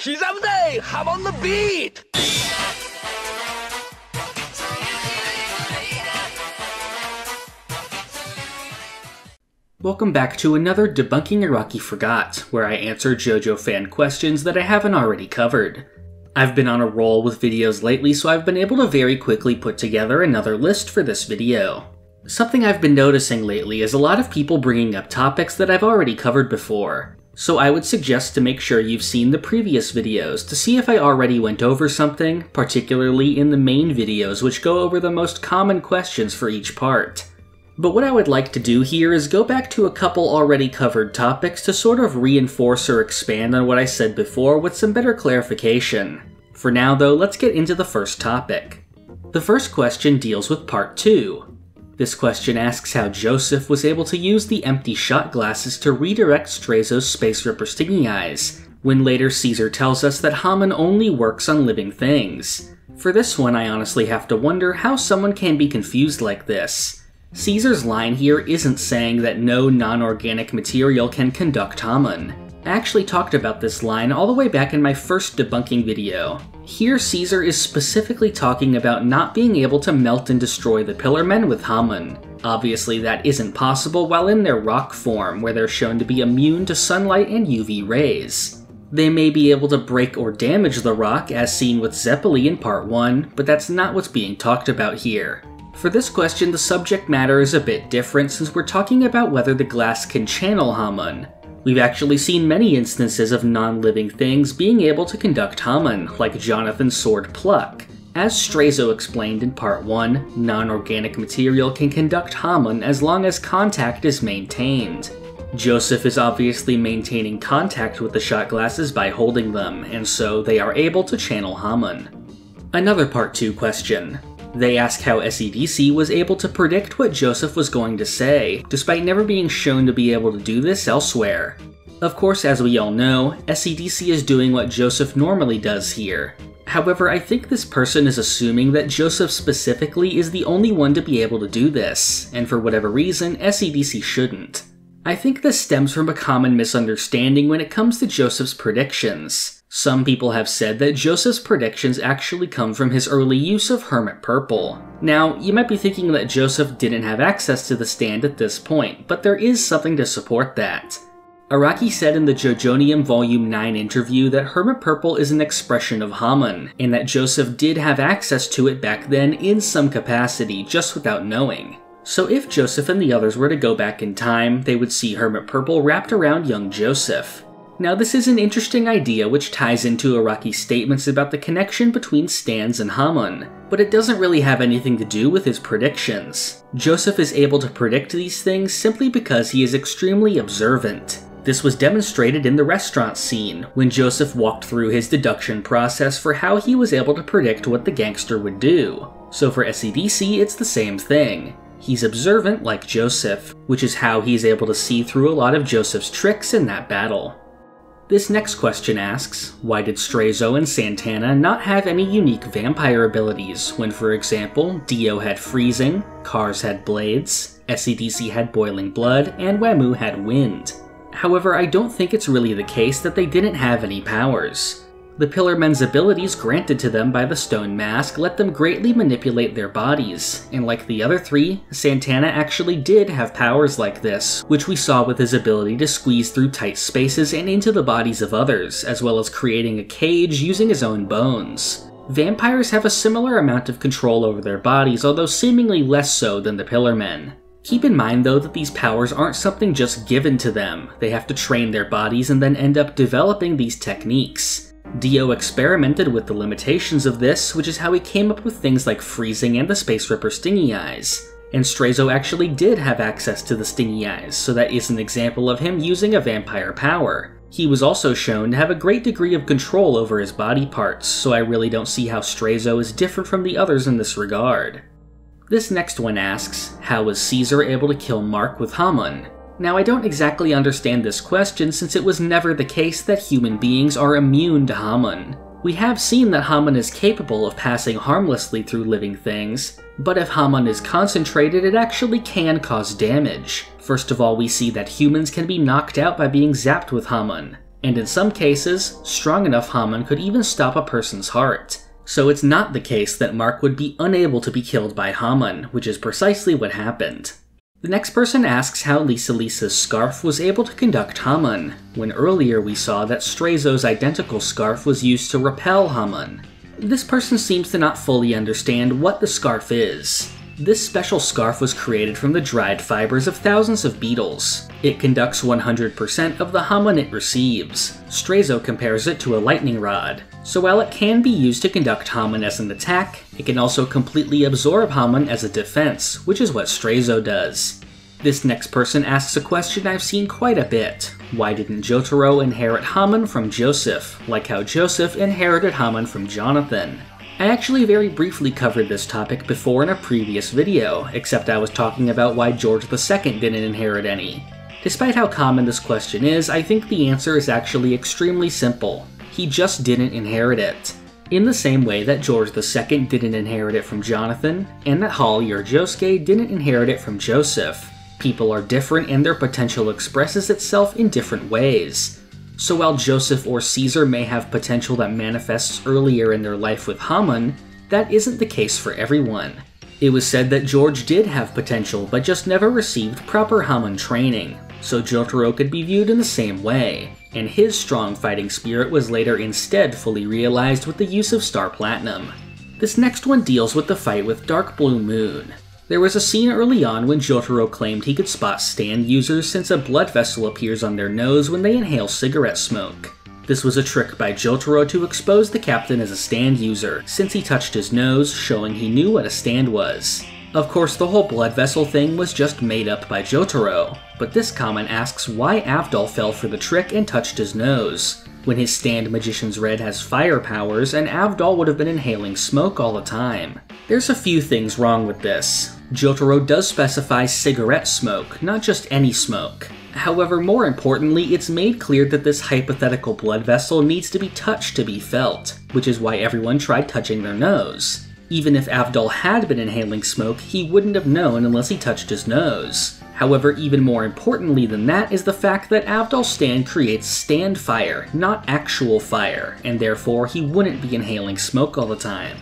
刻むぜ Hamon the beat! Welcome back to another Debunking Araki Forgot, where I answer JoJo fan questions that I haven't already covered. I've been on a roll with videos lately, so I've been able to very quickly put together another list for this video. Something I've been noticing lately is a lot of people bringing up topics that I've already covered before, so I would suggest to make sure you've seen the previous videos to see if I already went over something, particularly in the main videos which go over the most common questions for each part. But what I would like to do here is go back to a couple already covered topics to sort of reinforce or expand on what I said before with some better clarification. For now though, let's get into the first topic. The first question deals with part 2. This question asks how Joseph was able to use the empty shot glasses to redirect Straizo's Space Ripper Stingy Eyes, when later Caesar tells us that Hamon only works on living things. For this one, I honestly have to wonder how someone can be confused like this. Caesar's line here isn't saying that no non-organic material can conduct Hamon. I actually talked about this line all the way back in my first debunking video. Here Caesar is specifically talking about not being able to melt and destroy the Pillar Men with Hamon. Obviously that isn't possible while in their rock form, where they're shown to be immune to sunlight and UV rays. They may be able to break or damage the rock as seen with Zeppeli in part 1, but that's not what's being talked about here. For this question, the subject matter is a bit different since we're talking about whether the glass can channel Hamon. We've actually seen many instances of non-living things being able to conduct Hamon, like Jonathan's sword Pluck. As Straizo explained in part 1, non-organic material can conduct Hamon as long as contact is maintained. Joseph is obviously maintaining contact with the shot glasses by holding them, and so they are able to channel Hamon. Another part 2 question. They ask how SEDC was able to predict what Joseph was going to say, despite never being shown to be able to do this elsewhere. Of course, as we all know, SEDC is doing what Joseph normally does here. However, I think this person is assuming that Joseph specifically is the only one to be able to do this, and for whatever reason, SEDC shouldn't. I think this stems from a common misunderstanding when it comes to Joseph's predictions. Some people have said that Joseph's predictions actually come from his early use of Hermit Purple. Now, you might be thinking that Joseph didn't have access to the stand at this point, but there is something to support that. Araki said in the JoJonium Volume 9 interview that Hermit Purple is an expression of Hamon, and that Joseph did have access to it back then in some capacity, just without knowing. So if Joseph and the others were to go back in time, they would see Hermit Purple wrapped around young Joseph. Now this is an interesting idea which ties into Araki's statements about the connection between stands and Hamon, but it doesn't really have anything to do with his predictions. Joseph is able to predict these things simply because he is extremely observant. This was demonstrated in the restaurant scene, when Joseph walked through his deduction process for how he was able to predict what the gangster would do. So for SEDC, it's the same thing. He's observant like Joseph, which is how he's able to see through a lot of Joseph's tricks in that battle. This next question asks, why did Straizo and Santana not have any unique vampire abilities when, for example, Dio had freezing, Cars had blades, SEDC had boiling blood, and Wemu had wind? However, I don't think it's really the case that they didn't have any powers. The Pillar Men's abilities granted to them by the Stone Mask let them greatly manipulate their bodies, and like the other three, Santana actually did have powers like this, which we saw with his ability to squeeze through tight spaces and into the bodies of others, as well as creating a cage using his own bones. Vampires have a similar amount of control over their bodies, although seemingly less so than the Pillar Men. Keep in mind though that these powers aren't something just given to them, they have to train their bodies and then end up developing these techniques. Dio experimented with the limitations of this, which is how he came up with things like freezing and the Space Ripper Stingy Eyes. And Straizo actually did have access to the Stingy Eyes, so that is an example of him using a vampire power. He was also shown to have a great degree of control over his body parts, so I really don't see how Straizo is different from the others in this regard. This next one asks, how was Caesar able to kill Mark with Hamon? Now I don't exactly understand this question since it was never the case that human beings are immune to Hamon. We have seen that Hamon is capable of passing harmlessly through living things, but if Hamon is concentrated it actually can cause damage. First of all, we see that humans can be knocked out by being zapped with Hamon. and in some cases, strong enough Hamon could even stop a person's heart. So it's not the case that Mark would be unable to be killed by Hamon, which is precisely what happened. The next person asks how Lisa's scarf was able to conduct Hamon, when earlier we saw that Straizo's identical scarf was used to repel Hamon. This person seems to not fully understand what the scarf is. This special scarf was created from the dried fibers of thousands of beetles. It conducts 100% of the Hamon it receives. Straizo compares it to a lightning rod. So while it can be used to conduct Hamon as an attack, it can also completely absorb Hamon as a defense, which is what Straizo does. This next person asks a question I've seen quite a bit. Why didn't Jotaro inherit Hamon from Joseph, like how Joseph inherited Hamon from Jonathan? I actually very briefly covered this topic before in a previous video, except I was talking about why George II didn't inherit any. Despite how common this question is, I think the answer is actually extremely simple. He just didn't inherit it. In the same way that George II didn't inherit it from Jonathan, and that Holly or Josuke didn't inherit it from Joseph. People are different and their potential expresses itself in different ways. So while Joseph or Caesar may have potential that manifests earlier in their life with Hamon, that isn't the case for everyone. It was said that George did have potential but just never received proper Hamon training, so Jotaro could be viewed in the same way, and his strong fighting spirit was later instead fully realized with the use of Star Platinum. This next one deals with the fight with Dark Blue Moon. There was a scene early on when Jotaro claimed he could spot stand users since a blood vessel appears on their nose when they inhale cigarette smoke. This was a trick by Jotaro to expose the captain as a stand user, since he touched his nose, showing he knew what a stand was. Of course, the whole blood vessel thing was just made up by Jotaro, but this comment asks why Avdol fell for the trick and touched his nose, when his stand Magician's Red has fire powers and Avdol would have been inhaling smoke all the time. There's a few things wrong with this. Jotaro does specify cigarette smoke, not just any smoke. However, more importantly, it's made clear that this hypothetical blood vessel needs to be touched to be felt, which is why everyone tried touching their nose. Even if Avdol had been inhaling smoke, he wouldn't have known unless he touched his nose. However, even more importantly than that is the fact that Avdol's stand creates stand fire, not actual fire, and therefore he wouldn't be inhaling smoke all the time.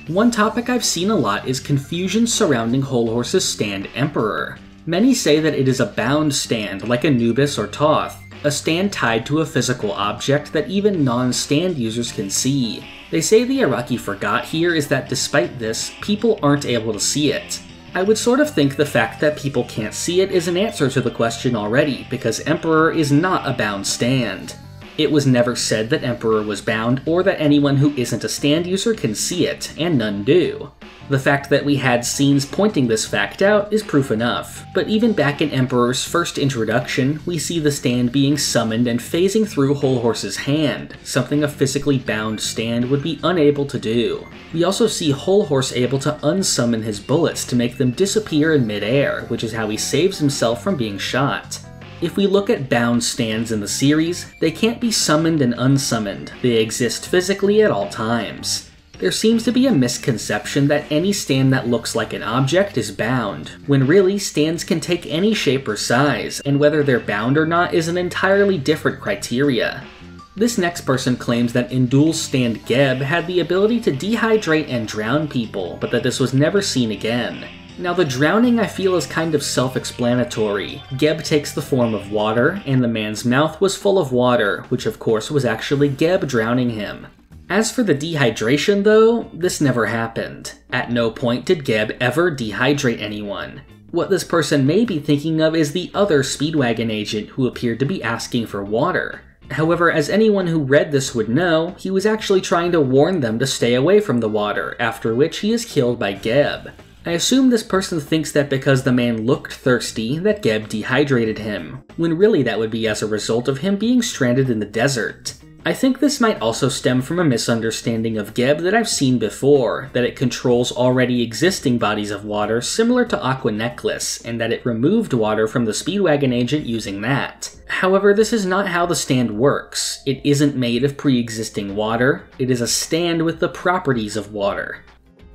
One topic I've seen a lot is confusion surrounding Whole Horse's stand Emperor. Many say that it is a bound stand like Anubis or Thoth, a stand tied to a physical object that even non-stand users can see. They say the Araki forgot here is that despite this, people aren't able to see it. I would sort of think the fact that people can't see it is an answer to the question already, because Emperor is not a bound stand. It was never said that Emperor was bound, or that anyone who isn't a stand user can see it, and none do. The fact that we had scenes pointing this fact out is proof enough, but even back in Emperor's first introduction, we see the stand being summoned and phasing through Whole Horse's hand, something a physically bound stand would be unable to do. We also see Whole Horse able to unsummon his bullets to make them disappear in midair, which is how he saves himself from being shot. If we look at bound stands in the series, they can't be summoned and unsummoned, they exist physically at all times. There seems to be a misconception that any stand that looks like an object is bound, when really stands can take any shape or size, and whether they're bound or not is an entirely different criteria. This next person claims that Indul's stand Geb had the ability to dehydrate and drown people, but that this was never seen again. Now the drowning I feel is kind of self-explanatory. Geb takes the form of water, and the man's mouth was full of water, which of course was actually Geb drowning him. As for the dehydration though, this never happened. At no point did Geb ever dehydrate anyone. What this person may be thinking of is the other Speedwagon agent who appeared to be asking for water. However, as anyone who read this would know, he was actually trying to warn them to stay away from the water, after which he is killed by Geb. I assume this person thinks that because the man looked thirsty, that Geb dehydrated him, when really that would be as a result of him being stranded in the desert. I think this might also stem from a misunderstanding of Geb that I've seen before, that it controls already existing bodies of water similar to Aqua Necklace, and that it removed water from the Speedwagon agent using that. However, this is not how the stand works. It isn't made of pre-existing water, it is a stand with the properties of water.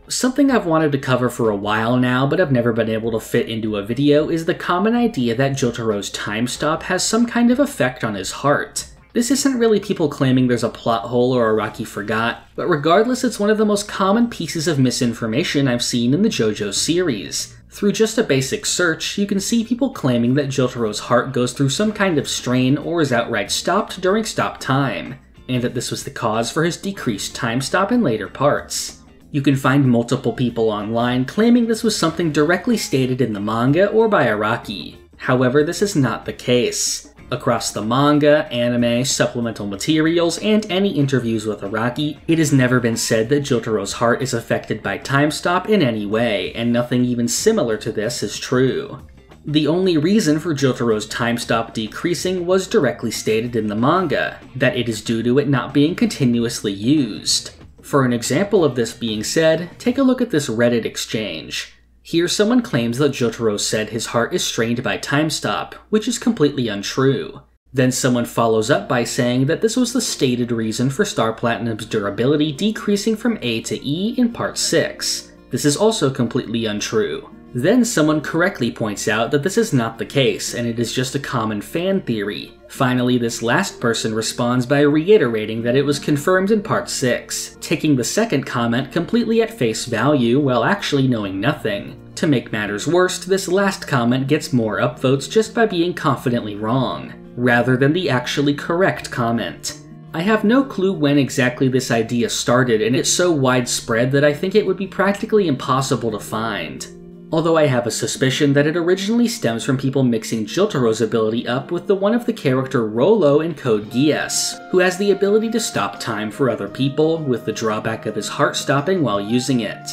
Something I've wanted to cover for a while now, but I've never been able to fit into a video, is the common idea that Jotaro's time stop has some kind of effect on his heart. This isn't really people claiming there's a plot hole or Araki forgot, but regardless, it's one of the most common pieces of misinformation I've seen in the JoJo series. Through just a basic search, you can see people claiming that Jotaro's heart goes through some kind of strain or is outright stopped during stop time, and that this was the cause for his decreased time stop in later parts. You can find multiple people online claiming this was something directly stated in the manga or by Araki. However, this is not the case. Across the manga, anime, supplemental materials, and any interviews with Araki, it has never been said that Jotaro's heart is affected by time stop in any way, and nothing even similar to this is true. The only reason for Jotaro's time stop decreasing was directly stated in the manga, that it is due to it not being continuously used. For an example of this being said, take a look at this Reddit exchange. Here someone claims that Jotaro said his heart is strained by time stop, which is completely untrue. Then someone follows up by saying that this was the stated reason for Star Platinum's durability decreasing from A to E in Part 6. This is also completely untrue. Then someone correctly points out that this is not the case, and it is just a common fan theory. Finally, this last person responds by reiterating that it was confirmed in Part 6, taking the second comment completely at face value while actually knowing nothing. To make matters worse, this last comment gets more upvotes just by being confidently wrong, rather than the actually correct comment. I have no clue when exactly this idea started, and it's so widespread that I think it would be practically impossible to find. Although I have a suspicion that it originally stems from people mixing Jotaro's ability up with the one of the character Rollo in Code Geass, who has the ability to stop time for other people, with the drawback of his heart stopping while using it.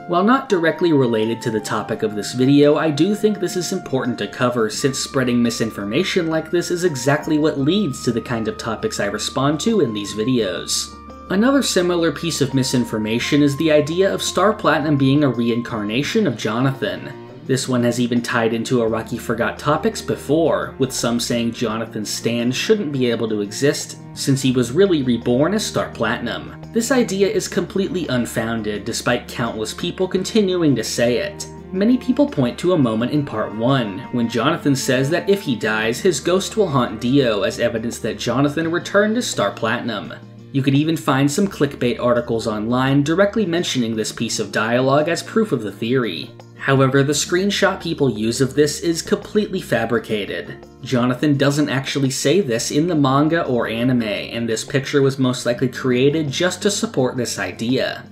While not directly related to the topic of this video, I do think this is important to cover since spreading misinformation like this is exactly what leads to the kind of topics I respond to in these videos. Another similar piece of misinformation is the idea of Star Platinum being a reincarnation of Jonathan. This one has even tied into Araki Forgot topics before, with some saying Jonathan's stand shouldn't be able to exist since he was really reborn as Star Platinum. This idea is completely unfounded despite countless people continuing to say it. Many people point to a moment in Part 1, when Jonathan says that if he dies, his ghost will haunt Dio as evidence that Jonathan returned as Star Platinum. You could even find some clickbait articles online directly mentioning this piece of dialogue as proof of the theory. However, the screenshot people use of this is completely fabricated. Jonathan doesn't actually say this in the manga or anime, and this picture was most likely created just to support this idea.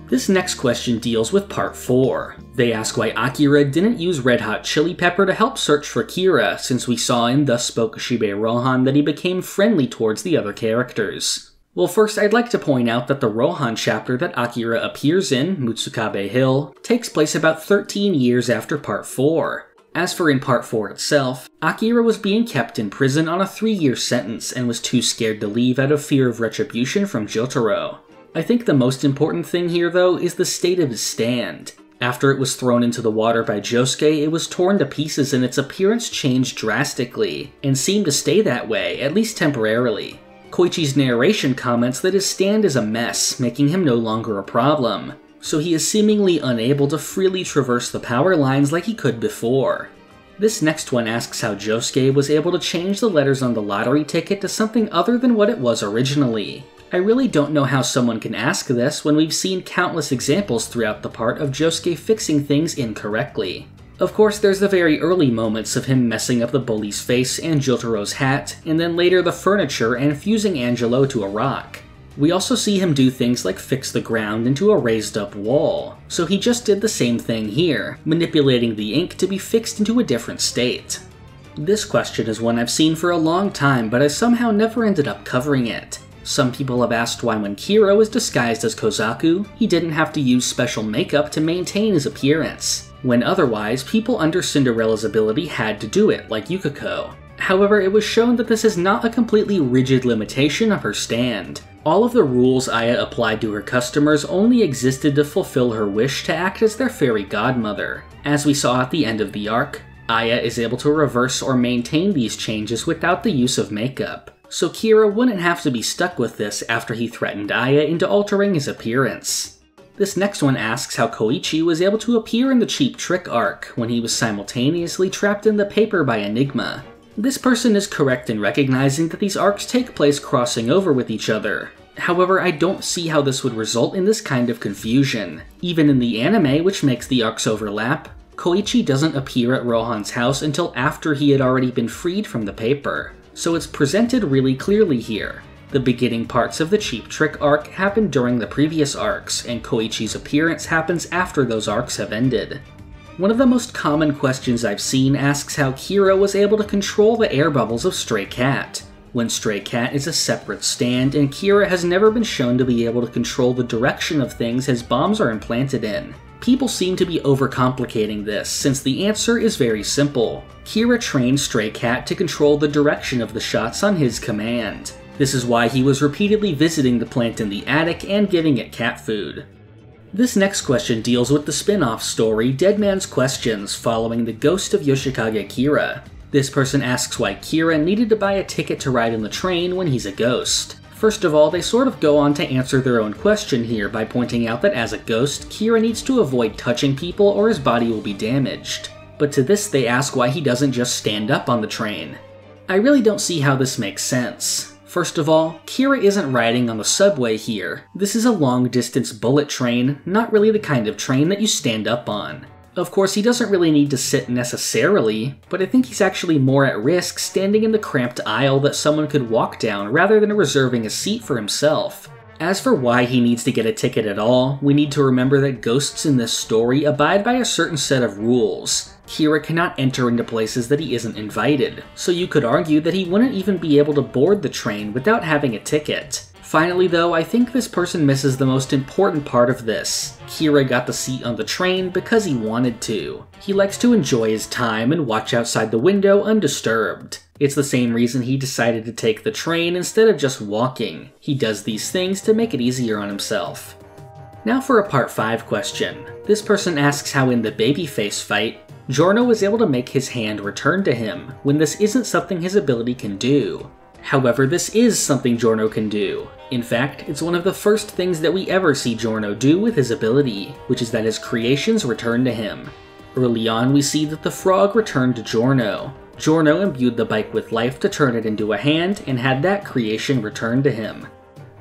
This next question deals with Part 4. They ask why Akira didn't use Red Hot Chili Pepper to help search for Kira, since we saw in Thus Spoke Shibe Rohan that he became friendly towards the other characters. Well, first I'd like to point out that the Rohan chapter that Akira appears in, Mutsukabe Hill, takes place about 13 years after Part 4. As for in Part 4 itself, Akira was being kept in prison on a 3-year sentence and was too scared to leave out of fear of retribution from Jotaro. I think the most important thing here, though, is the state of his stand. After it was thrown into the water by Josuke, it was torn to pieces and its appearance changed drastically, and seemed to stay that way, at least temporarily. Koichi's narration comments that his stand is a mess, making him no longer a problem, so he is seemingly unable to freely traverse the power lines like he could before. This next one asks how Josuke was able to change the letters on the lottery ticket to something other than what it was originally. I really don't know how someone can ask this when we've seen countless examples throughout the part of Josuke fixing things incorrectly. Of course, there's the very early moments of him messing up the bully's face and Jotaro's hat, and then later the furniture and fusing Angelo to a rock. We also see him do things like fix the ground into a raised up wall, so he just did the same thing here, manipulating the ink to be fixed into a different state. This question is one I've seen for a long time, but I somehow never ended up covering it. Some people have asked why when Kira was disguised as Kozaku, he didn't have to use special makeup to maintain his appearance, when otherwise people under Cinderella's ability had to do it, like Yukiko. However, it was shown that this is not a completely rigid limitation of her stand. All of the rules Aya applied to her customers only existed to fulfill her wish to act as their fairy godmother. As we saw at the end of the arc, Aya is able to reverse or maintain these changes without the use of makeup, so Kira wouldn't have to be stuck with this after he threatened Aya into altering his appearance. This next one asks how Koichi was able to appear in the Cheap Trick arc when he was simultaneously trapped in the paper by Enigma. This person is correct in recognizing that these arcs take place crossing over with each other. However, I don't see how this would result in this kind of confusion. Even in the anime, which makes the arcs overlap, Koichi doesn't appear at Rohan's house until after he had already been freed from the paper, so it's presented really clearly here. The beginning parts of the Cheap Trick arc happened during the previous arcs, and Koichi's appearance happens after those arcs have ended. One of the most common questions I've seen asks how Kira was able to control the air bubbles of Stray Cat, when Stray Cat is a separate stand and Kira has never been shown to be able to control the direction of things his bombs are implanted in. People seem to be overcomplicating this, since the answer is very simple. Kira trained Stray Cat to control the direction of the shots on his command. This is why he was repeatedly visiting the plant in the attic and giving it cat food. This next question deals with the spin-off story Dead Man's Questions following the ghost of Yoshikage Kira. This person asks why Kira needed to buy a ticket to ride on the train when he's a ghost. First of all, they sort of go on to answer their own question here by pointing out that as a ghost, Kira needs to avoid touching people or his body will be damaged. But to this they ask why he doesn't just stand up on the train. I really don't see how this makes sense. First of all, Kira isn't riding on the subway here. This is a long-distance bullet train, not really the kind of train that you stand up on. Of course, he doesn't really need to sit necessarily, but I think he's actually more at risk standing in the cramped aisle that someone could walk down rather than reserving a seat for himself. As for why he needs to get a ticket at all, we need to remember that ghosts in this story abide by a certain set of rules. Kira cannot enter into places that he isn't invited, so you could argue that he wouldn't even be able to board the train without having a ticket. Finally though, I think this person misses the most important part of this. Kira got the seat on the train because he wanted to. He likes to enjoy his time and watch outside the window undisturbed. It's the same reason he decided to take the train instead of just walking. He does these things to make it easier on himself. Now for a part 5 question. This person asks how in the babyface fight, Giorno was able to make his hand return to him, when this isn't something his ability can do. However, this is something Giorno can do. In fact, it's one of the first things that we ever see Giorno do with his ability, which is that his creations return to him. Early on, we see that the frog returned to Giorno. Giorno imbued the bike with life to turn it into a hand, and had that creation return to him.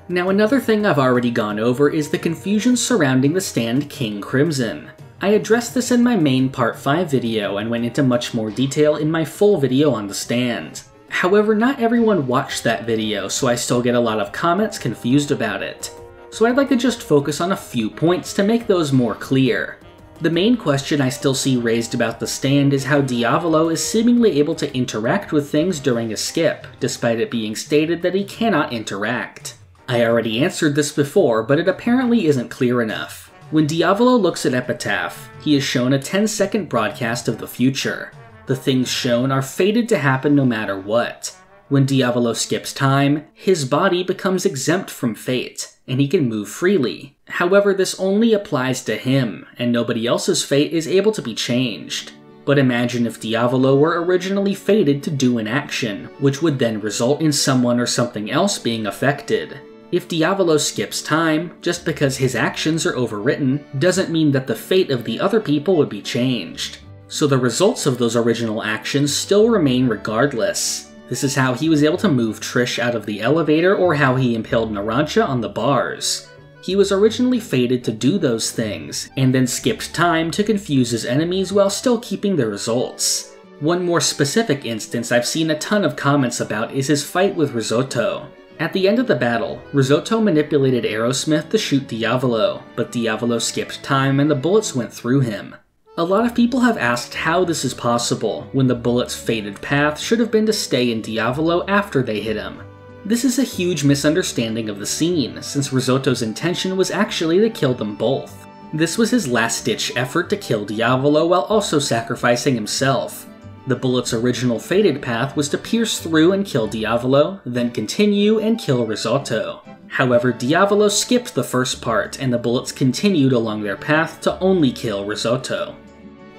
Now another thing I've already gone over is the confusion surrounding the stand King Crimson. I addressed this in my main part 5 video and went into much more detail in my full video on the stand. However, not everyone watched that video, so I still get a lot of comments confused about it. So I'd like to just focus on a few points to make those more clear. The main question I still see raised about the stand is how Diavolo is seemingly able to interact with things during a skip, despite it being stated that he cannot interact. I already answered this before, but it apparently isn't clear enough. When Diavolo looks at Epitaph, he is shown a 10-second broadcast of the future. The things shown are fated to happen no matter what. When Diavolo skips time, his body becomes exempt from fate, and he can move freely. However, this only applies to him, and nobody else's fate is able to be changed. But imagine if Diavolo were originally fated to do an action, which would then result in someone or something else being affected. If Diavolo skips time, just because his actions are overwritten, doesn't mean that the fate of the other people would be changed. So the results of those original actions still remain regardless. This is how he was able to move Trish out of the elevator or how he impaled Narancia on the bars. He was originally fated to do those things, and then skipped time to confuse his enemies while still keeping the results. One more specific instance I've seen a ton of comments about is his fight with Risotto. At the end of the battle, Risotto manipulated Aerosmith to shoot Diavolo, but Diavolo skipped time and the bullets went through him. A lot of people have asked how this is possible, when the bullet's fated path should have been to stay in Diavolo after they hit him. This is a huge misunderstanding of the scene, since Risotto's intention was actually to kill them both. This was his last-ditch effort to kill Diavolo while also sacrificing himself. The bullet's original fated path was to pierce through and kill Diavolo, then continue and kill Risotto. However, Diavolo skipped the first part, and the bullets continued along their path to only kill Risotto.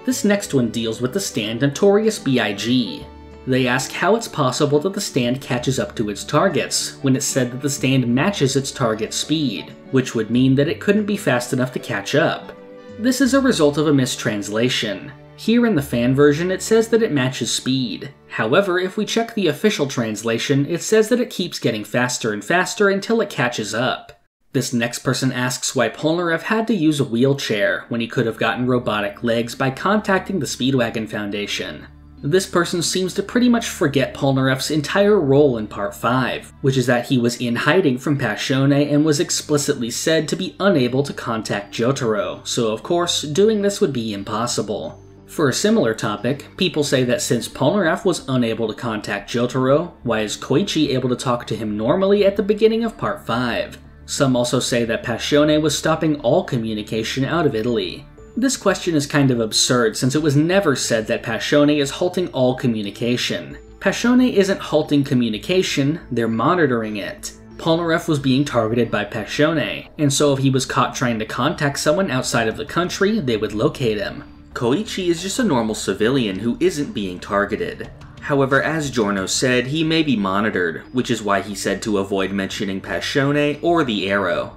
This next one deals with the stand Notorious B.I.G. They ask how it's possible that the stand catches up to its targets, when it's said that the stand matches its target speed, which would mean that it couldn't be fast enough to catch up. This is a result of a mistranslation. Here in the fan version it says that it matches speed. However, if we check the official translation, it says that it keeps getting faster and faster until it catches up. This next person asks why Polnareff had to use a wheelchair when he could have gotten robotic legs by contacting the Speedwagon Foundation. This person seems to pretty much forget Polnareff's entire role in Part 5, which is that he was in hiding from Passione and was explicitly said to be unable to contact Jotaro, so of course, doing this would be impossible. For a similar topic, people say that since Polnareff was unable to contact Jotaro, why is Koichi able to talk to him normally at the beginning of Part 5? Some also say that Passione was stopping all communication out of Italy. This question is kind of absurd since it was never said that Passione is halting all communication. Passione isn't halting communication, they're monitoring it. Polnareff was being targeted by Passione, and so if he was caught trying to contact someone outside of the country, they would locate him. Koichi is just a normal civilian who isn't being targeted. However, as Giorno said, he may be monitored, which is why he said to avoid mentioning Passione or the Arrow.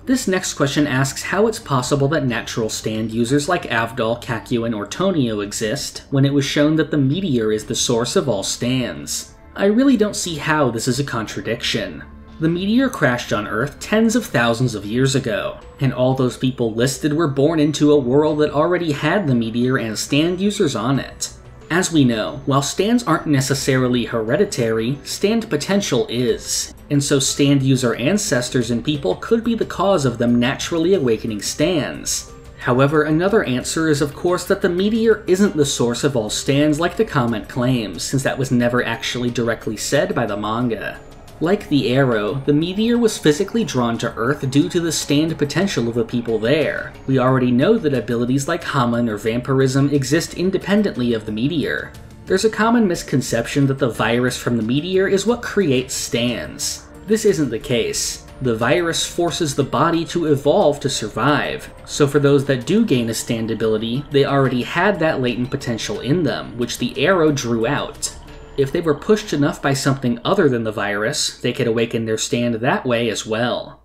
This next question asks how it's possible that natural stand users like Avdol, Kakyoin, or Tonio exist, when it was shown that the meteor is the source of all stands. I really don't see how this is a contradiction. The meteor crashed on Earth tens of thousands of years ago, and all those people listed were born into a world that already had the meteor and stand users on it. As we know, while stands aren't necessarily hereditary, stand potential is, and so stand user ancestors and people could be the cause of them naturally awakening stands. However, another answer is of course that the meteor isn't the source of all stands like the comment claims, since that was never actually directly said by the manga. Like the Arrow, the meteor was physically drawn to Earth due to the stand potential of the people there. We already know that abilities like Hamon or vampirism exist independently of the meteor. There's a common misconception that the virus from the meteor is what creates stands. This isn't the case. The virus forces the body to evolve to survive, so for those that do gain a stand ability, they already had that latent potential in them, which the Arrow drew out. If they were pushed enough by something other than the virus, they could awaken their stand that way as well.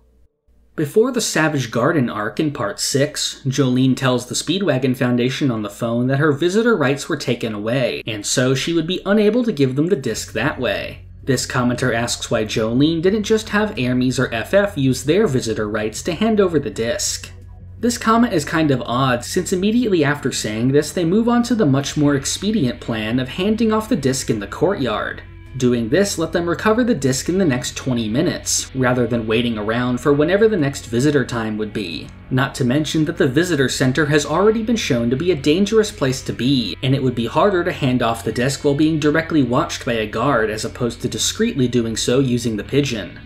Before the Savage Garden arc in Part 6, Jolene tells the Speedwagon Foundation on the phone that her visitor rights were taken away, and so she would be unable to give them the disc that way. This commenter asks why Jolene didn't just have Hermes or FF use their visitor rights to hand over the disc. This comment is kind of odd, since immediately after saying this, they move on to the much more expedient plan of handing off the disc in the courtyard. Doing this let them recover the disc in the next 20 minutes, rather than waiting around for whenever the next visitor time would be. Not to mention that the visitor center has already been shown to be a dangerous place to be, and it would be harder to hand off the disc while being directly watched by a guard as opposed to discreetly doing so using the pigeon.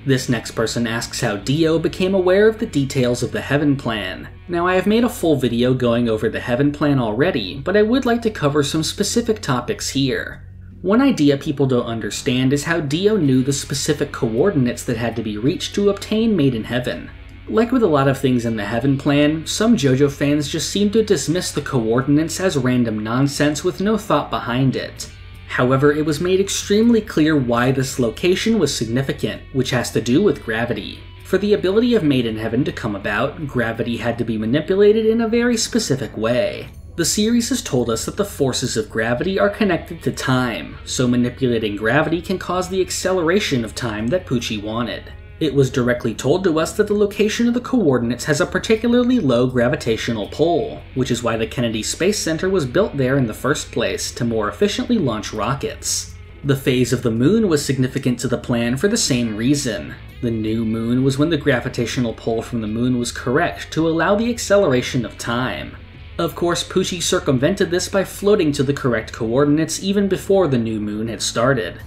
This next person asks how Dio became aware of the details of the Heaven Plan. Now I have made a full video going over the Heaven Plan already, but I would like to cover some specific topics here. One idea people don't understand is how Dio knew the specific coordinates that had to be reached to obtain Made in Heaven. Like with a lot of things in the Heaven Plan, some JoJo fans just seem to dismiss the coordinates as random nonsense with no thought behind it. However, it was made extremely clear why this location was significant, which has to do with gravity. For the ability of Made in Heaven to come about, gravity had to be manipulated in a very specific way. The series has told us that the forces of gravity are connected to time, so manipulating gravity can cause the acceleration of time that Pucci wanted. It was directly told to us that the location of the coordinates has a particularly low gravitational pull, which is why the Kennedy Space Center was built there in the first place, to more efficiently launch rockets. The phase of the moon was significant to the plan for the same reason. The new moon was when the gravitational pull from the moon was correct to allow the acceleration of time. Of course, Pucci circumvented this by floating to the correct coordinates even before the new moon had started.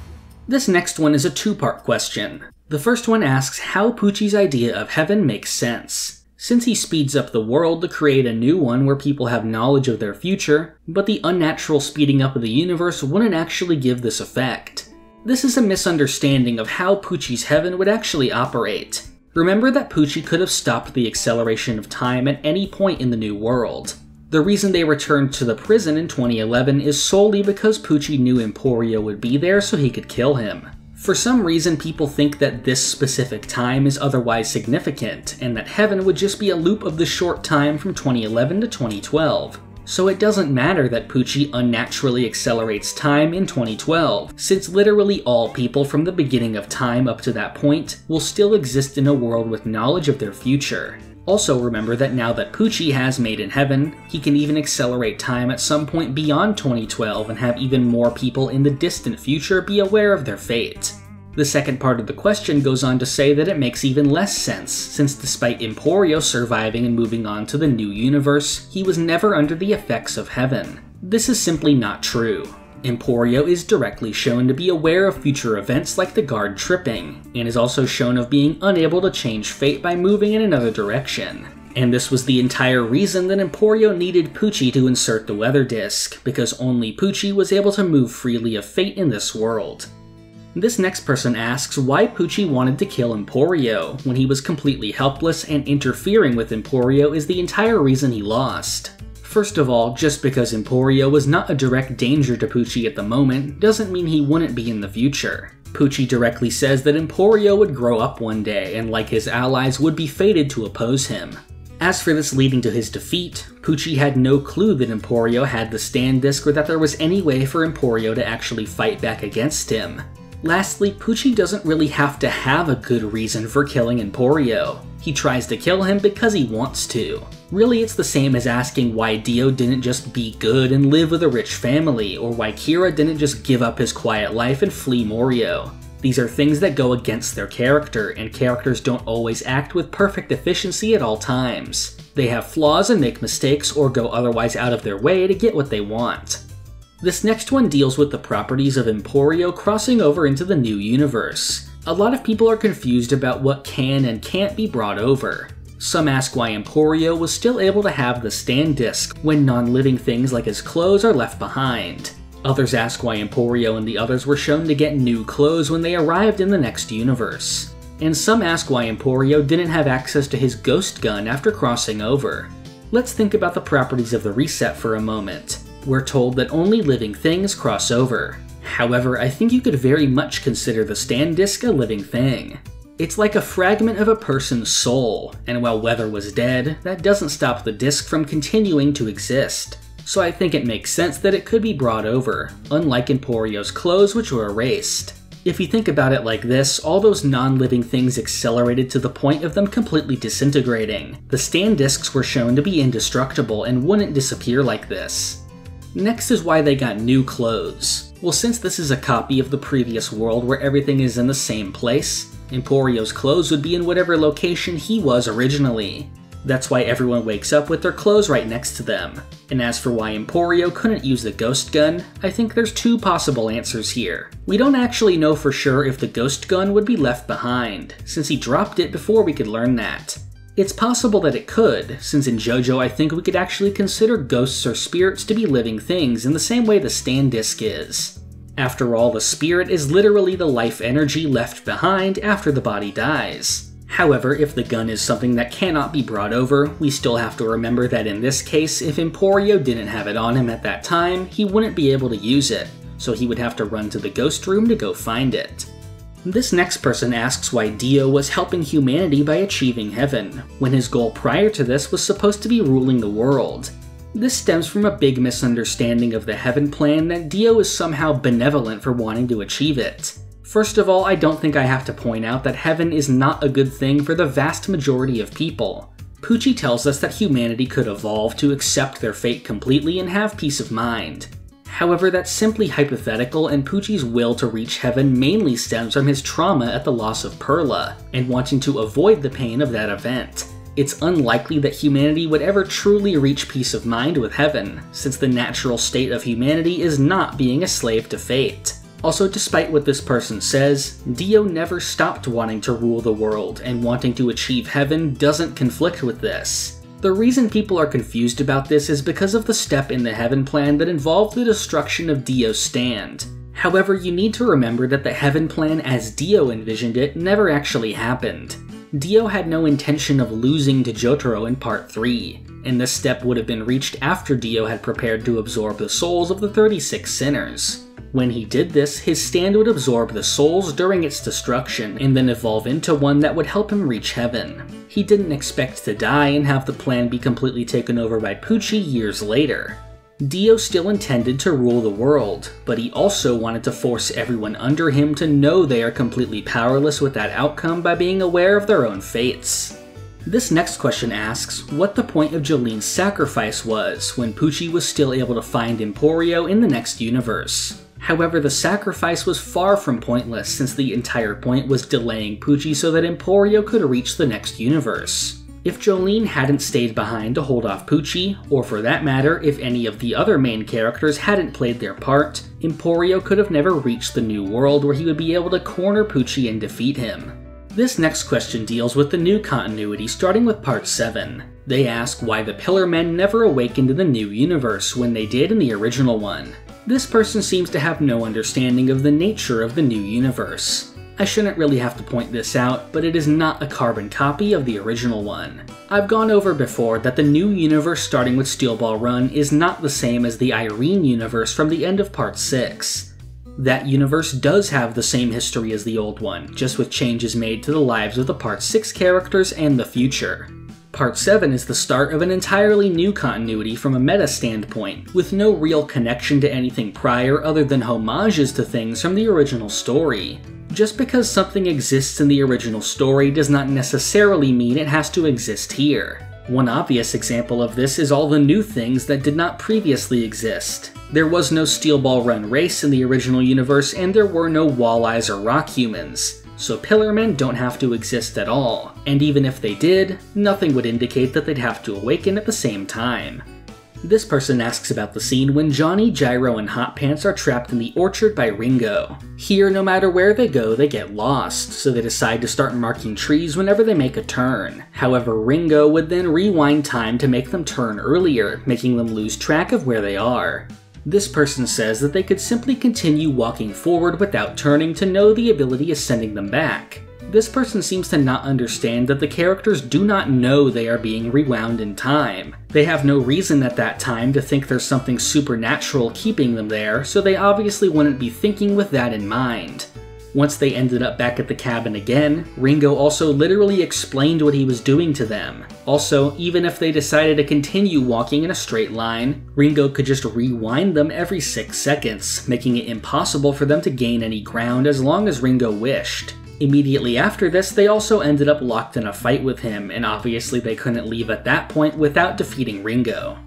This next one is a two-part question. The first one asks how Pucci's idea of heaven makes sense, since he speeds up the world to create a new one where people have knowledge of their future, but the unnatural speeding up of the universe wouldn't actually give this effect. This is a misunderstanding of how Pucci's heaven would actually operate. Remember that Pucci could have stopped the acceleration of time at any point in the new world. The reason they returned to the prison in 2011 is solely because Pucci knew Emporio would be there so he could kill him. For some reason, people think that this specific time is otherwise significant, and that heaven would just be a loop of the short time from 2011 to 2012. So it doesn't matter that Pucci unnaturally accelerates time in 2012, since literally all people from the beginning of time up to that point will still exist in a world with knowledge of their future. Also remember that now that Pucci has Made in Heaven, he can even accelerate time at some point beyond 2012 and have even more people in the distant future be aware of their fate. The second part of the question goes on to say that it makes even less sense, since despite Emporio surviving and moving on to the new universe, he was never under the effects of heaven. This is simply not true. Emporio is directly shown to be aware of future events like the guard tripping, and is also shown of being unable to change fate by moving in another direction. And this was the entire reason that Emporio needed Pucci to insert the weather disc, because only Pucci was able to move freely of fate in this world. This next person asks why Pucci wanted to kill Emporio, when he was completely helpless and interfering with Emporio is the entire reason he lost. First of all, just because Emporio was not a direct danger to Pucci at the moment doesn't mean he wouldn't be in the future. Pucci directly says that Emporio would grow up one day and, like his allies, would be fated to oppose him. As for this leading to his defeat, Pucci had no clue that Emporio had the stand disc or that there was any way for Emporio to actually fight back against him. Lastly, Pucci doesn't really have to have a good reason for killing Emporio. He tries to kill him because he wants to. Really, it's the same as asking why Dio didn't just be good and live with a rich family, or why Kira didn't just give up his quiet life and flee Morioh. These are things that go against their character, and characters don't always act with perfect efficiency at all times. They have flaws and make mistakes or go otherwise out of their way to get what they want. This next one deals with the properties of Emporio crossing over into the new universe. A lot of people are confused about what can and can't be brought over. Some ask why Emporio was still able to have the stand disc when non-living things like his clothes are left behind. Others ask why Emporio and the others were shown to get new clothes when they arrived in the next universe. And some ask why Emporio didn't have access to his ghost gun after crossing over. Let's think about the properties of the reset for a moment. We're told that only living things cross over. However, I think you could very much consider the stand disc a living thing. It's like a fragment of a person's soul, and while Weather was dead, that doesn't stop the disc from continuing to exist. So I think it makes sense that it could be brought over, unlike Emporio's clothes which were erased. If you think about it like this, all those non-living things accelerated to the point of them completely disintegrating. The stand discs were shown to be indestructible and wouldn't disappear like this. Next is why they got new clothes. Well, since this is a copy of the previous world where everything is in the same place, Emporio's clothes would be in whatever location he was originally. That's why everyone wakes up with their clothes right next to them. And as for why Emporio couldn't use the ghost gun, I think there's two possible answers here. We don't actually know for sure if the ghost gun would be left behind, since he dropped it before we could learn that. It's possible that it could, since in JoJo I think we could actually consider ghosts or spirits to be living things in the same way the stand disc is. After all, the spirit is literally the life energy left behind after the body dies. However, if the gun is something that cannot be brought over, we still have to remember that in this case, if Emporio didn't have it on him at that time, he wouldn't be able to use it, so he would have to run to the ghost room to go find it. This next person asks why Dio was helping humanity by achieving heaven, when his goal prior to this was supposed to be ruling the world. This stems from a big misunderstanding of the heaven plan that Dio is somehow benevolent for wanting to achieve it. First of all, I don't think I have to point out that heaven is not a good thing for the vast majority of people. Pucci tells us that humanity could evolve to accept their fate completely and have peace of mind. However, that's simply hypothetical, and Pucci's will to reach heaven mainly stems from his trauma at the loss of Perla, and wanting to avoid the pain of that event. It's unlikely that humanity would ever truly reach peace of mind with heaven, since the natural state of humanity is not being a slave to fate. Also, despite what this person says, Dio never stopped wanting to rule the world, and wanting to achieve heaven doesn't conflict with this. The reason people are confused about this is because of the step in the heaven plan that involved the destruction of Dio's stand. However, you need to remember that the heaven plan as Dio envisioned it never actually happened. Dio had no intention of losing to Jotaro in Part 3, and this step would have been reached after Dio had prepared to absorb the souls of the 36 sinners. When he did this, his stand would absorb the souls during its destruction and then evolve into one that would help him reach heaven. He didn't expect to die and have the plan be completely taken over by Pucci years later. Dio still intended to rule the world, but he also wanted to force everyone under him to know they are completely powerless with that outcome by being aware of their own fates. This next question asks what the point of Jolene's sacrifice was when Pucci was still able to find Emporio in the next universe. However, the sacrifice was far from pointless since the entire point was delaying Pucci so that Emporio could reach the next universe. If Jolene hadn't stayed behind to hold off Pucci, or for that matter, if any of the other main characters hadn't played their part, Emporio could have never reached the new world where he would be able to corner Pucci and defeat him. This next question deals with the new continuity starting with Part 7. They ask why the Pillar Men never awakened in the new universe when they did in the original one. This person seems to have no understanding of the nature of the new universe. I shouldn't really have to point this out, but it is not a carbon copy of the original one. I've gone over before that the new universe starting with Steel Ball Run is not the same as the Irene universe from the end of Part 6. That universe does have the same history as the old one, just with changes made to the lives of the Part 6 characters and the future. Part 7 is the start of an entirely new continuity from a meta standpoint, with no real connection to anything prior other than homages to things from the original story. Just because something exists in the original story does not necessarily mean it has to exist here. One obvious example of this is all the new things that did not previously exist. There was no Steel Ball Run race in the original universe, and there were no Walleyes or Rock Humans, so Pillarmen don't have to exist at all, and even if they did, nothing would indicate that they'd have to awaken at the same time. This person asks about the scene when Johnny, Gyro, and Hot Pants are trapped in the orchard by Ringo. Here, no matter where they go, they get lost, so they decide to start marking trees whenever they make a turn. However, Ringo would then rewind time to make them turn earlier, making them lose track of where they are. This person says that they could simply continue walking forward without turning to know the ability is sending them back. This person seems to not understand that the characters do not know they are being rewound in time. They have no reason at that time to think there's something supernatural keeping them there, so they obviously wouldn't be thinking with that in mind. Once they ended up back at the cabin again, Ringo also literally explained what he was doing to them. Also, even if they decided to continue walking in a straight line, Ringo could just rewind them every 6 seconds, making it impossible for them to gain any ground as long as Ringo wished. Immediately after this, they also ended up locked in a fight with him, and obviously they couldn't leave at that point without defeating Ringo.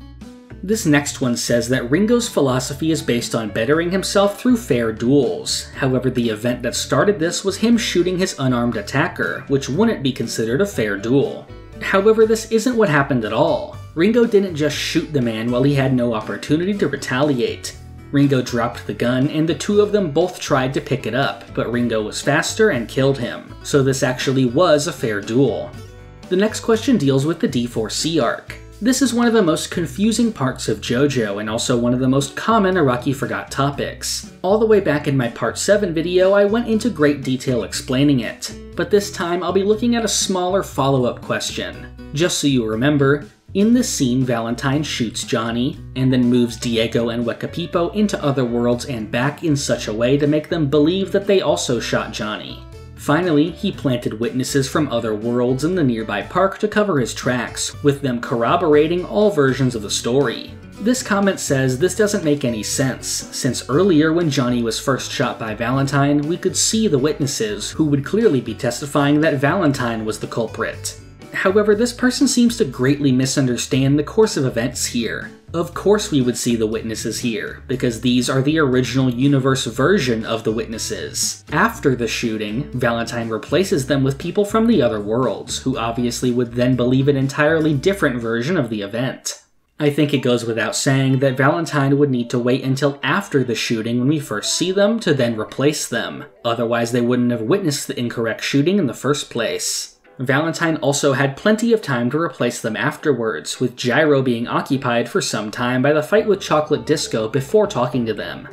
This next one says that Ringo's philosophy is based on bettering himself through fair duels. However, the event that started this was him shooting his unarmed attacker, which wouldn't be considered a fair duel. However, this isn't what happened at all. Ringo didn't just shoot the man while he had no opportunity to retaliate. Ringo dropped the gun, and the two of them both tried to pick it up, but Ringo was faster and killed him, so this actually was a fair duel. The next question deals with the D4C arc. This is one of the most confusing parts of JoJo, and also one of the most common Araki forgot topics. All the way back in my Part 7 video, I went into great detail explaining it, but this time I'll be looking at a smaller follow-up question. Just so you remember, in this scene, Valentine shoots Johnny, and then moves Diego and Wekapipo into other worlds and back in such a way to make them believe that they also shot Johnny. Finally, he planted witnesses from other worlds in the nearby park to cover his tracks, with them corroborating all versions of the story. This comment says this doesn't make any sense, since earlier when Johnny was first shot by Valentine, we could see the witnesses, who would clearly be testifying that Valentine was the culprit. However, this person seems to greatly misunderstand the course of events here. Of course we would see the witnesses here, because these are the original universe version of the witnesses. After the shooting, Valentine replaces them with people from the other worlds, who obviously would then believe an entirely different version of the event. I think it goes without saying that Valentine would need to wait until after the shooting when we first see them to then replace them, otherwise they wouldn't have witnessed the incorrect shooting in the first place. Valentine also had plenty of time to replace them afterwards, with Gyro being occupied for some time by the fight with Chocolate Disco before talking to them.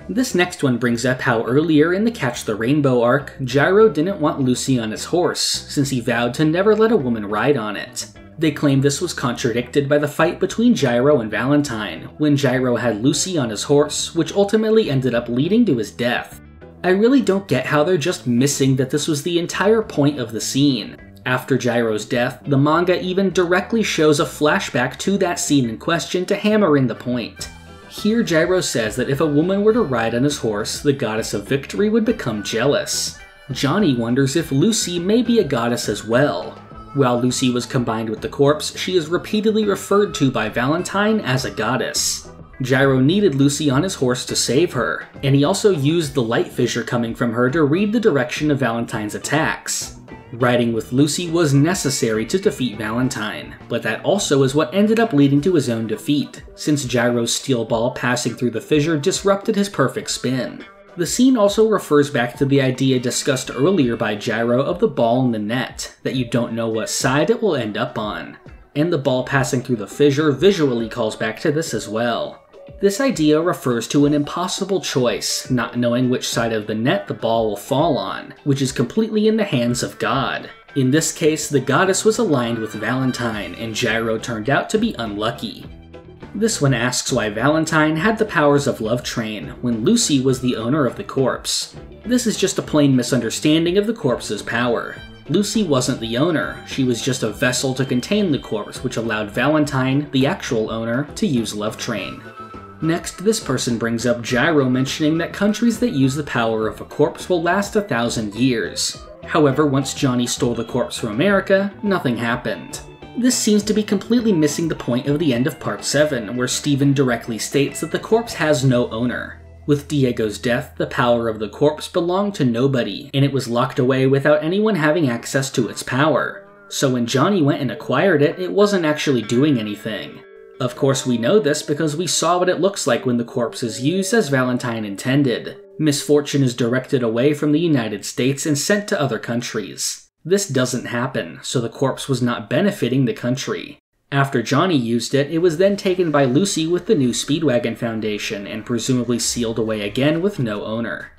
This next one brings up how earlier in the Catch the Rainbow arc, Gyro didn't want Lucy on his horse, since he vowed to never let a woman ride on it. They claim this was contradicted by the fight between Gyro and Valentine, when Gyro had Lucy on his horse, which ultimately ended up leading to his death. I really don't get how they're just missing that this was the entire point of the scene. After Gyro's death, the manga even directly shows a flashback to that scene in question to hammer in the point. Here Gyro says that if a woman were to ride on his horse, the goddess of victory would become jealous. Johnny wonders if Lucy may be a goddess as well. While Lucy was combined with the corpse, she is repeatedly referred to by Valentine as a goddess. Gyro needed Lucy on his horse to save her, and he also used the light fissure coming from her to read the direction of Valentine's attacks. Riding with Lucy was necessary to defeat Valentine, but that also is what ended up leading to his own defeat, since Gyro's steel ball passing through the fissure disrupted his perfect spin. The scene also refers back to the idea discussed earlier by Gyro of the ball in the net, that you don't know what side it will end up on. And the ball passing through the fissure visually calls back to this as well. This idea refers to an impossible choice, not knowing which side of the net the ball will fall on, which is completely in the hands of God. In this case, the goddess was aligned with Valentine, and Gyro turned out to be unlucky. This one asks why Valentine had the powers of Love Train when Lucy was the owner of the corpse. This is just a plain misunderstanding of the corpse's power. Lucy wasn't the owner, she was just a vessel to contain the corpse, which allowed Valentine, the actual owner, to use Love Train. Next, this person brings up Gyro mentioning that countries that use the power of a corpse will last 1,000 years. However, once Johnny stole the corpse from America, nothing happened. This seems to be completely missing the point of the end of Part 7, where Steven directly states that the corpse has no owner. With Diego's death, the power of the corpse belonged to nobody, and it was locked away without anyone having access to its power. So when Johnny went and acquired it, it wasn't actually doing anything. Of course we know this because we saw what it looks like when the corpse is used as Valentine intended. Misfortune is directed away from the United States and sent to other countries. This doesn't happen, so the corpse was not benefiting the country. After Johnny used it, it was then taken by Lucy with the new Speedwagon Foundation and presumably sealed away again with no owner.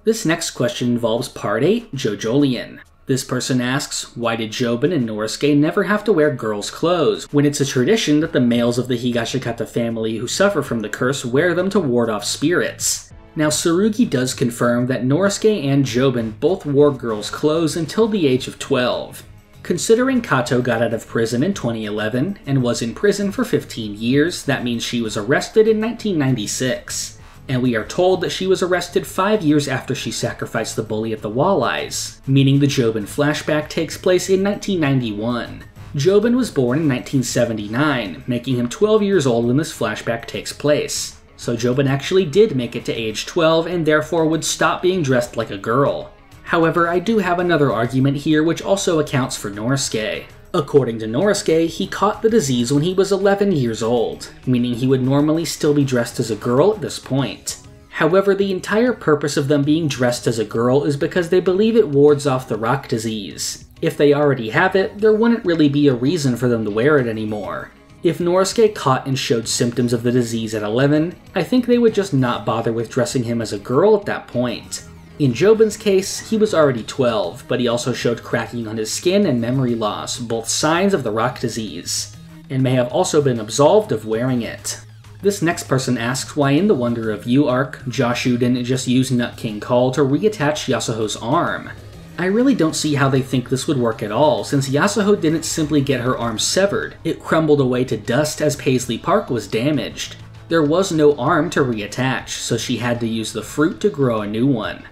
This next question involves Part 8, JoJolian. This person asks, why did Jobin and Norisuke never have to wear girls' clothes, when it's a tradition that the males of the Higashikata family who suffer from the curse wear them to ward off spirits? Now, Tsurugi does confirm that Norisuke and Jobin both wore girls' clothes until the age of 12. Considering Kato got out of prison in 2011 and was in prison for 15 years, that means she was arrested in 1996. And we are told that she was arrested 5 years after she sacrificed the bully at the Walleyes, meaning the Jobin flashback takes place in 1991. Jobin was born in 1979, making him 12 years old when this flashback takes place. So Jobin actually did make it to age 12 and therefore would stop being dressed like a girl. However, I do have another argument here which also accounts for Norisuke. According to Norisuke, he caught the disease when he was 11 years old, meaning he would normally still be dressed as a girl at this point. However, the entire purpose of them being dressed as a girl is because they believe it wards off the rock disease. If they already have it, there wouldn't really be a reason for them to wear it anymore. If Norisuke caught and showed symptoms of the disease at 11, I think they would just not bother with dressing him as a girl at that point. In Jobin's case, he was already 12, but he also showed cracking on his skin and memory loss, both signs of the rock disease, and may have also been absolved of wearing it. This next person asks why in the Wonder of You arc, Joshu didn't just use Nut King Call to reattach Yasuho's arm. I really don't see how they think this would work at all, since Yasuho didn't simply get her arm severed, it crumbled away to dust as Paisley Park was damaged. There was no arm to reattach, so she had to use the fruit to grow a new one.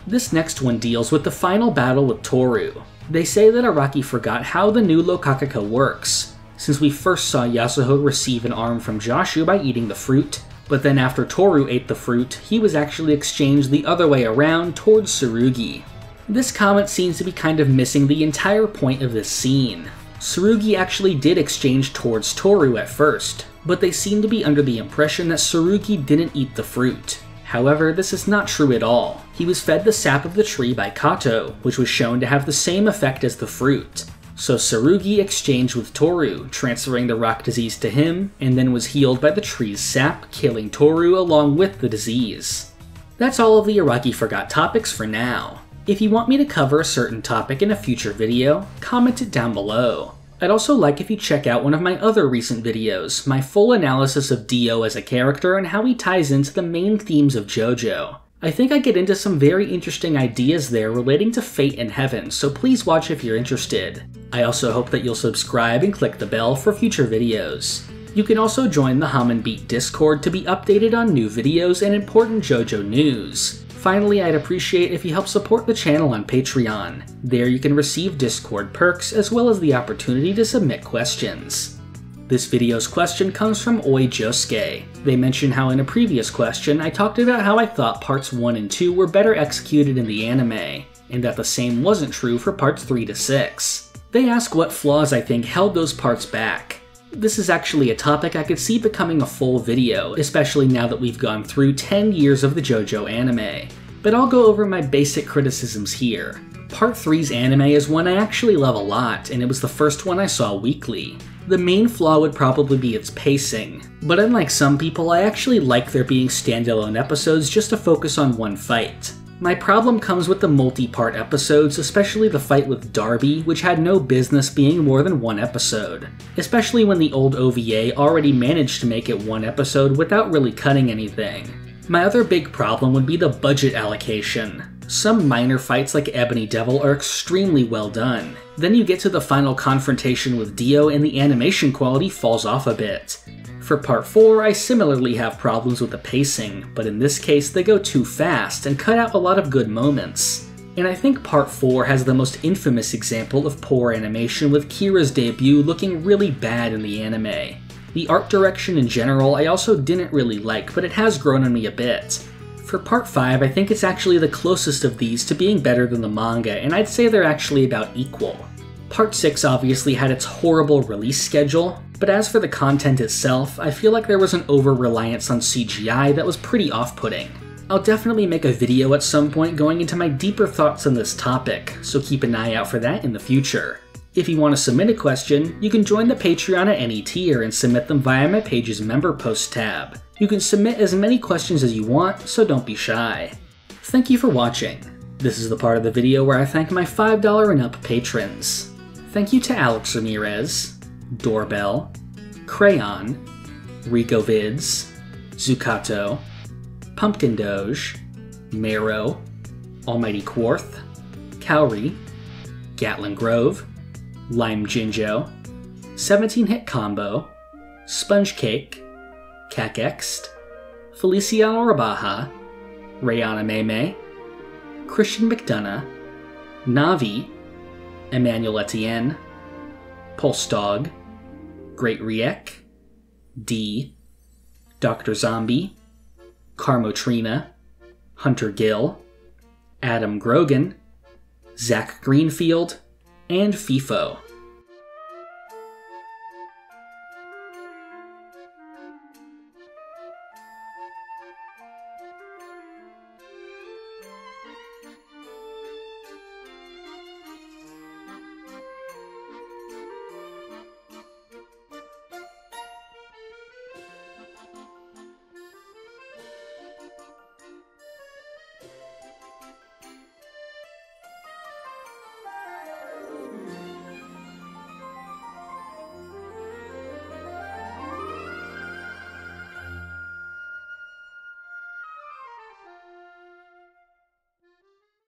This next one deals with the final battle with Toru. They say that Araki forgot how the new Lokakaka works, since we first saw Yasuho receive an arm from Joshu by eating the fruit, but then after Toru ate the fruit, he was actually exchanged the other way around towards Tsurugi. This comment seems to be kind of missing the entire point of this scene. Tsurugi actually did exchange towards Toru at first, but they seem to be under the impression that Tsurugi didn't eat the fruit. However, this is not true at all. He was fed the sap of the tree by Kato, which was shown to have the same effect as the fruit. So Tsurugi exchanged with Toru, transferring the rock disease to him, and then was healed by the tree's sap, killing Toru along with the disease. That's all of the Araki Forgot topics for now. If you want me to cover a certain topic in a future video, comment it down below. I'd also like if you check out one of my other recent videos, my full analysis of Dio as a character and how he ties into the main themes of JoJo. I think I get into some very interesting ideas there relating to fate and heaven, so please watch if you're interested. I also hope that you'll subscribe and click the bell for future videos. You can also join the Hamon Beat Discord to be updated on new videos and important JoJo news. Finally, I'd appreciate if you help support the channel on Patreon. There you can receive Discord perks as well as the opportunity to submit questions. This video's question comes from Oi Josuke. They mention how in a previous question I talked about how I thought parts 1 and 2 were better executed in the anime, and that the same wasn't true for parts 3 to 6. They ask what flaws I think held those parts back. This is actually a topic I could see becoming a full video, especially now that we've gone through 10 years of the JoJo anime. But I'll go over my basic criticisms here. Part 3's anime is one I actually love a lot, and it was the first one I saw weekly. The main flaw would probably be its pacing, but unlike some people, I actually like there being standalone episodes just to focus on one fight. My problem comes with the multi-part episodes, especially the fight with Darby, which had no business being more than one episode. Especially when the old OVA already managed to make it one episode without really cutting anything. My other big problem would be the budget allocation. Some minor fights like Ebony Devil are extremely well done. Then you get to the final confrontation with Dio and the animation quality falls off a bit. For part 4, I similarly have problems with the pacing, but in this case they go too fast and cut out a lot of good moments. And I think part 4 has the most infamous example of poor animation, with Kira's debut looking really bad in the anime. The art direction in general I also didn't really like, but it has grown on me a bit. For part 5, I think it's actually the closest of these to being better than the manga, and I'd say they're actually about equal. Part 6 obviously had its horrible release schedule, but as for the content itself, I feel like there was an over-reliance on CGI that was pretty off-putting. I'll definitely make a video at some point going into my deeper thoughts on this topic, so keep an eye out for that in the future. If you want to submit a question, you can join the Patreon at any tier and submit them via my page's member post tab. You can submit as many questions as you want, so don't be shy. Thank you for watching. This is the part of the video where I thank my $5 and up patrons. Thank you to Alex Ramirez, Doorbell, Crayon, Rico Vids, Zucato, Pumpkin Doge, Marrow, Almighty Quarth, Cowrie, Gatlin Grove, Lime Jinjo, 17-Hit Combo, Sponge Cake, Cakext, Feliciano Rabaja, Rayana Meme, Christian McDonough, Navi, Emmanuel Etienne, Pulse Dog, Great Riek, D, Dr. Zombie, Carmotrina, Hunter Gill, Adam Grogan, Zach Greenfield, and FIFO.